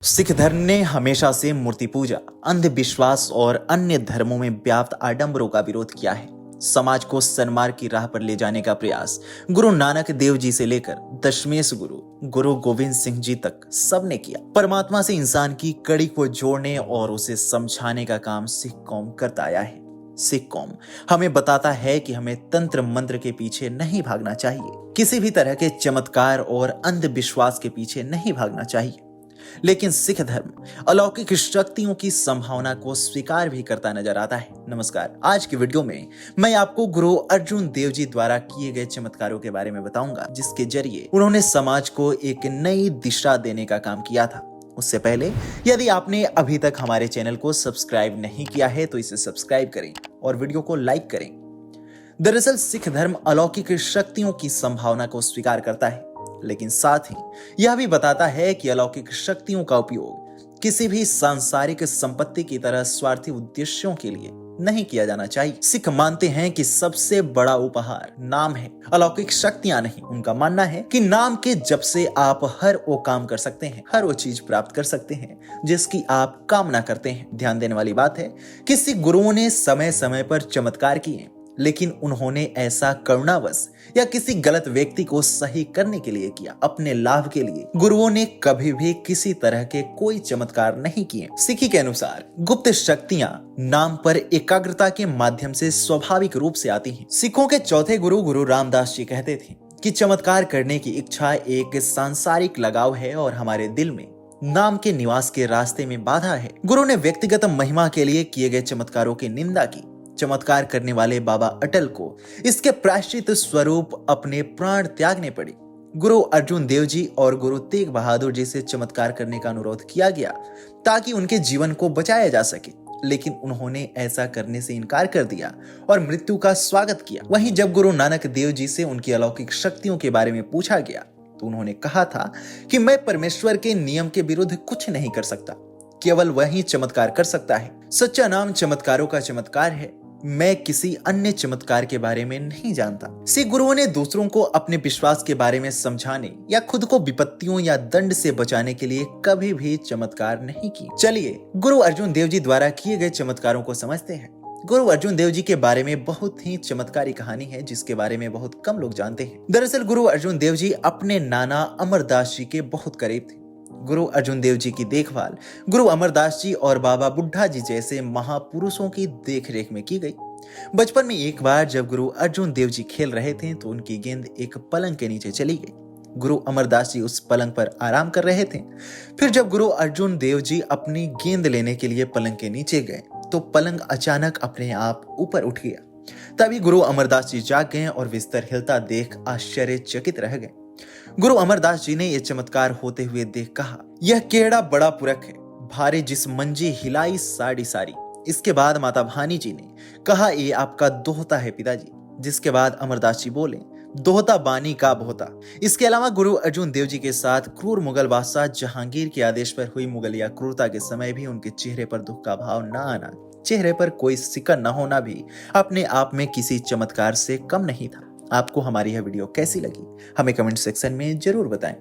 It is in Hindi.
सिख धर्म ने हमेशा से मूर्ति पूजा, अंधविश्वास और अन्य धर्मों में व्याप्त आडंबरों का विरोध किया है। समाज को सन्मार्ग की राह पर ले जाने का प्रयास गुरु नानक देव जी से लेकर दशमेश गुरु गोविंद सिंह जी तक सबने किया। परमात्मा से इंसान की कड़ी को जोड़ने और उसे समझाने का काम सिख कौम करता आया है। सिख कौम हमें बताता है कि हमें तंत्र मंत्र के पीछे नहीं भागना चाहिए, किसी भी तरह के चमत्कार और अंधविश्वास के पीछे नहीं भागना चाहिए। लेकिन सिख धर्म अलौकिक शक्तियों की संभावना को स्वीकार भी करता नजर आता है। नमस्कार, आज की वीडियो में मैं आपको गुरु अर्जुन देव जी द्वारा किए गए चमत्कारों के बारे में बताऊंगा, जिसके जरिए उन्होंने समाज को एक नई दिशा देने का काम किया था। उससे पहले यदि आपने अभी तक हमारे चैनल को सब्सक्राइब नहीं किया है तो इसे सब्सक्राइब करें और वीडियो को लाइक करें। दरअसल सिख धर्म अलौकिक शक्तियों की संभावना को स्वीकार करता है, लेकिन साथ ही यह भी बताता है कि अलौकिक शक्तियों का उपयोग किसी भी सांसारिक संपत्ति की तरह स्वार्थी उद्देश्यों के लिए नहीं किया जाना चाहिए। सिख मानते हैं कि सबसे बड़ा उपहार नाम है, अलौकिक शक्तियां नहीं। उनका मानना है कि नाम के जप से आप हर वो काम कर सकते हैं, हर वो चीज प्राप्त कर सकते हैं जिसकी आप कामना करते हैं। ध्यान देने वाली बात है कि सिख गुरुओं ने समय समय पर चमत्कार किए, लेकिन उन्होंने ऐसा करुणावश या किसी गलत व्यक्ति को सही करने के लिए किया, अपने लाभ के लिए। गुरुओं ने कभी भी किसी तरह के कोई चमत्कार नहीं किए। सिखी के अनुसार गुप्त शक्तियां नाम पर एकाग्रता के माध्यम से स्वाभाविक रूप से आती हैं। सिखों के चौथे गुरु रामदास जी कहते थे कि चमत्कार करने की इच्छा एक सांसारिक लगाव है और हमारे दिल में नाम के निवास के रास्ते में बाधा है। गुरु ने व्यक्तिगत महिमा के लिए किए गए चमत्कारों की निंदा की। चमत्कार करने वाले बाबा अटल को इसके प्रायश्चित स्वरूप अपने प्राण त्यागने पड़े। गुरु अर्जुन देव जी और गुरु तेग बहादुर जी से चमत्कार करने का अनुरोध किया गया ताकि उनके जीवन को बचाया जा सके, लेकिन उन्होंने ऐसा करने से इनकार कर दिया और मृत्यु का स्वागत किया। वहीं जब गुरु नानक देव जी से उनकी अलौकिक शक्तियों के बारे में पूछा गया तो उन्होंने कहा था कि मैं परमेश्वर के नियम के विरुद्ध कुछ नहीं कर सकता, केवल वही चमत्कार कर सकता है। सच्चा नाम चमत्कारों का चमत्कार है। मैं किसी अन्य चमत्कार के बारे में नहीं जानता। सिख गुरुओं ने दूसरों को अपने विश्वास के बारे में समझाने या खुद को विपत्तियों या दंड से बचाने के लिए कभी भी चमत्कार नहीं किए। चलिए गुरु अर्जुन देव जी द्वारा किए गए चमत्कारों को समझते हैं। गुरु अर्जुन देव जी के बारे में बहुत ही चमत्कारी कहानी है, जिसके बारे में बहुत कम लोग जानते हैं। दरअसल गुरु अर्जुन देव जी अपने नाना अमरदास जी के बहुत करीब थे। गुरु अर्जुन देव जी की देखभाल गुरु अमरदास जी और बाबा बुढ़ा जी जैसे महापुरुषों की देखरेख में की गई। बचपन में एक बार जब गुरु अर्जुन देव जी खेल रहे थे तो उनकी गेंद एक पलंग के नीचे चली गई। गुरु अमरदास जी उस पलंग पर आराम कर रहे थे। फिर जब गुरु अर्जुन देव जी अपनी गेंद लेने के लिए पलंग के नीचे गए तो पलंग अचानक अपने आप ऊपर उठ गया। तभी गुरु अमरदास जी जाग गए और बिस्तर हिलता देख आश्चर्यचकित रह गए। गुरु अमरदास जी ने यह चमत्कार होते हुए देख कहा, यह केड़ा बड़ा पुरख है, भारी जिस मंजी हिलाई साड़ी सारी। इसके बाद माता भानी जी ने कहा, ये आपका दोहता है पिताजी। जिसके बाद अमरदास जी बोले, दोहता बानी का बोहता। इसके अलावा गुरु अर्जुन देव जी के साथ क्रूर मुगल बादशाह जहांगीर के आदेश पर हुई मुगलिया क्रूरता के समय भी उनके चेहरे पर दुख का भाव न आना, चेहरे पर कोई सिकन न होना भी अपने आप में किसी चमत्कार से कम नहीं था। आपको हमारी यह वीडियो कैसी लगी हमें कमेंट सेक्शन में जरूर बताएं।